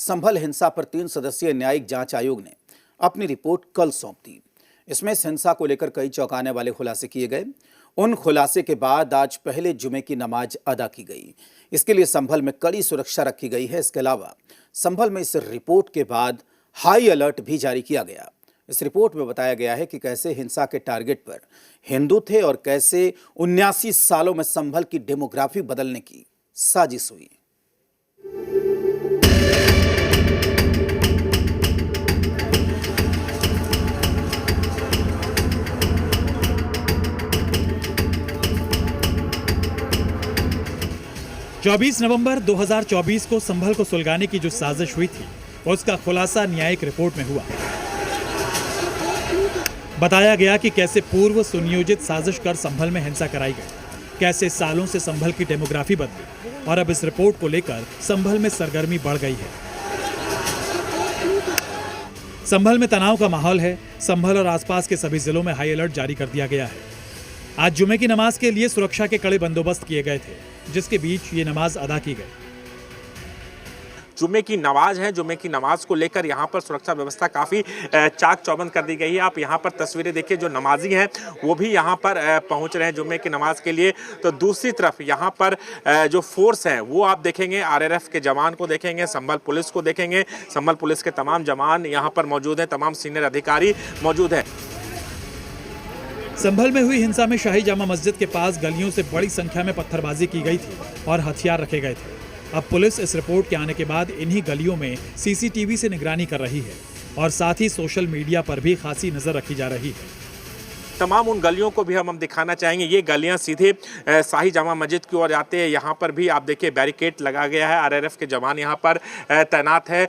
संभल हिंसा पर 3 सदस्यीय न्यायिक जांच आयोग ने अपनी रिपोर्ट कल सौंप दी। इसमें इस हिंसा को लेकर कई चौंकाने वाले खुलासे किए गए। उन खुलासे के बाद आज पहले जुमे की नमाज अदा की गई। इसके लिए संभल में कड़ी सुरक्षा रखी गई है। इसके अलावा संभल में इस रिपोर्ट के बाद हाई अलर्ट भी जारी किया गया। इस रिपोर्ट में बताया गया है कि कैसे हिंसा के टारगेट पर हिंदू थे और कैसे 79 सालों में संभल की डेमोग्राफी बदलने की साजिश हुई। चौबीस नवंबर 2024 को संभल को सुलगाने की जो साजिश हुई थी उसका खुलासा न्यायिक रिपोर्ट में हुआ। बताया गया कि कैसे पूर्व सुनियोजित साजिश कर संभल में हिंसा कराई गई, कैसे सालों से संभल की डेमोग्राफी बदली और अब इस रिपोर्ट को लेकर संभल में सरगर्मी बढ़ गई है। संभल में तनाव का माहौल है। संभल और आसपास के सभी जिलों में हाई अलर्ट जारी कर दिया गया है। आज जुमे की नमाज के लिए सुरक्षा के कड़े बंदोबस्त किए गए थे, जिसके बीच ये नमाज अदा की गई। जुमे की नमाज है। जुमे की नमाज को लेकर यहाँ पर सुरक्षा व्यवस्था काफ़ी चाक चौबंद कर दी गई है। आप यहाँ पर तस्वीरें देखिए, जो नमाजी हैं वो भी यहाँ पर पहुँच रहे हैं जुमे की नमाज के लिए। तो दूसरी तरफ यहाँ पर जो फोर्स है वो आप देखेंगे, आरआरएफ के जवान को देखेंगे, संभल पुलिस को देखेंगे। संभल पुलिस के तमाम जवान यहाँ पर मौजूद हैं, तमाम सीनियर अधिकारी मौजूद हैं। संभल में हुई हिंसा में शाही जामा मस्जिद के पास गलियों से बड़ी संख्या में पत्थरबाजी की गई थी और हथियार रखे गए थे। अब पुलिस इस रिपोर्ट के आने के बाद इन्हीं गलियों में सीसीटीवी से निगरानी कर रही है और साथ ही सोशल मीडिया पर भी खासी नजर रखी जा रही है। तमाम उन गलियों को भी हम दिखाना चाहेंगे। ये गलियां सीधे शाही जामा मस्जिद की ओर जाते हैं। यहाँ पर भी आप देखिए बैरिकेड लगा गया है, आरआरएफ के जवान यहाँ पर तैनात है।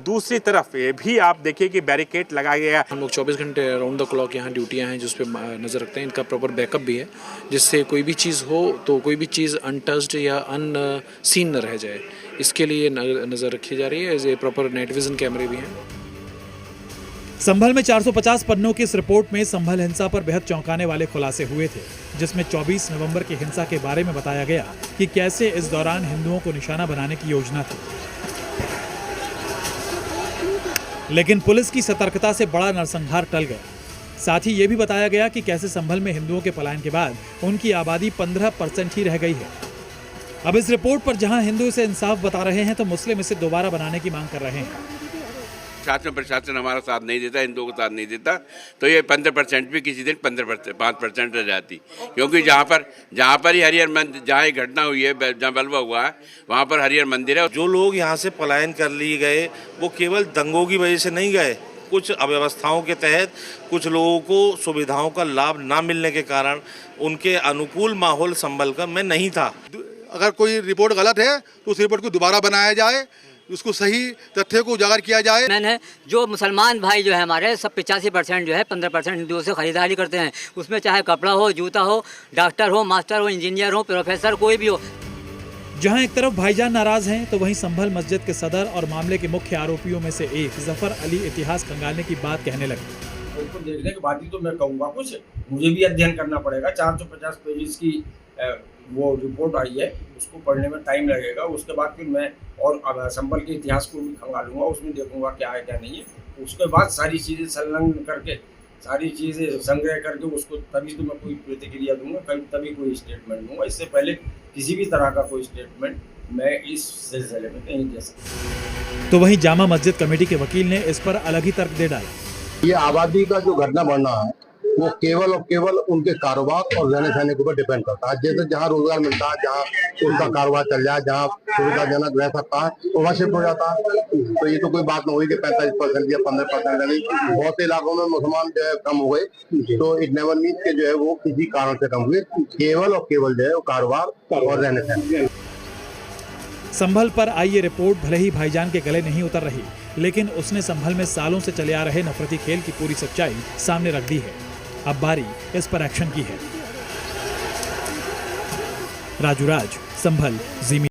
दूसरी तरफ ये भी आप देखिए कि बैरिकेड लगा गया है। हम लोग 24 घंटे राउंड द क्लॉक यहाँ ड्यूटियाँ हैं जिस पे नज़र रखते हैं। इनका प्रॉपर बैकअप भी है, जिससे कोई भी चीज़ हो तो कोई भी चीज़ अनटच्ड या अनसीन न रह जाए, इसके लिए नज़र रखी जा रही है। प्रॉपर नाइट विजन कैमरे भी हैं। संभल में 450 पन्नों की इस रिपोर्ट में संभल हिंसा पर बेहद चौंकाने वाले खुलासे हुए थे, जिसमें 24 नवंबर की हिंसा के बारे में बताया गया कि कैसे इस दौरान हिंदुओं को निशाना बनाने की योजना थी। लेकिन पुलिस की सतर्कता से बड़ा नरसंहार टल गया। साथ ही ये भी बताया गया कि कैसे संभल में हिंदुओं के पलायन के बाद उनकी आबादी 15% ही रह गई है। अब इस रिपोर्ट पर जहां हिंदू इसे इंसाफ बता रहे हैं तो मुस्लिम इसे दोबारा बनाने की मांग कर रहे हैं। शासन प्रशासन हमारा साथ नहीं देता, हिंदुओं को साथ नहीं देता, तो ये 15% भी किसी दिन 5% रह जाती। क्योंकि जहाँ पर ही हरिहर मंदिर, जहाँ ये घटना हुई है, जहाँ बलवा हुआ है, वहाँ पर हरिहर मंदिर है। जो लोग यहाँ से पलायन कर लिए गए वो केवल दंगों की वजह से नहीं गए। कुछ अव्यवस्थाओं के तहत कुछ लोगों को सुविधाओं का लाभ ना मिलने के कारण उनके अनुकूल माहौल संभल कर में नहीं था। अगर कोई रिपोर्ट गलत है तो उस रिपोर्ट को दोबारा बनाया जाए, उसको सही तथ्य को उजागर किया जाए। मैंने जो मुसलमान भाई जो है हमारे सब 85% जो है 15% हिंदुओं से खरीदारी करते हैं। उसमें चाहे कपड़ा हो, जूता हो, डॉक्टर हो, मास्टर हो, इंजीनियर हो, प्रोफेसर कोई भी हो। जहां एक तरफ भाईजान नाराज हैं तो वहीं संभल मस्जिद के सदर और मामले के मुख्य आरोपियों में से एक जफर अली इतिहास खंगालने की बात कहने लगे। उसको देखने के बाद ही तो मैं कहूँगा, कुछ मुझे भी अध्ययन करना पड़ेगा। 450 पेजेस की वो रिपोर्ट आई है, उसको पढ़ने में टाइम लगेगा। उसके बाद फिर मैं और संभल के इतिहास को भी खंगालूंगा, उसमें देखूंगा क्या है क्या नहीं है। उसके बाद सारी चीज़ें संलग्न करके, सारी चीज़ें संग्रह करके उसको तभी तो मैं कोई प्रतिक्रिया दूंगा, तभी कोई स्टेटमेंट दूंगा। इससे पहले किसी भी तरह का कोई स्टेटमेंट मैं इस सिलसिले में नहीं दे सकता। तो वहीं जामा मस्जिद कमेटी के वकील ने इस पर अलग ही तर्क दे डाला। ये आबादी का जो घटना बढ़ना है वो केवल और केवल उनके कारोबार और रहने सहने के ऊपर डिपेंड करता है। जैसे जहाँ रोजगार मिलता है, जहाँ उनका कारोबार चल जाए, जहाँ सुविधाजनक रह सकता है तो वहाँ शिफ्ट हो जाता है। तो ये तो कोई बात नहीं हुई कि 45% या 15% नहीं। बहुत से इलाकों में मुसलमान जो है कम हो गए, तो इट नेवर मींस के जो है वो किसी कारण से कम हुए। केवल और केवल जो है वो कारोबार और रहने सहने। संभल पर आई ये रिपोर्ट भले ही भाईजान के गले नहीं उतर रही, लेकिन उसने संभल में सालों से चले आ रहे नफरती खेल की पूरी सच्चाई सामने रख दी है। अब बारी इस पर एक्शन की है। राजू राज, संभल, जी।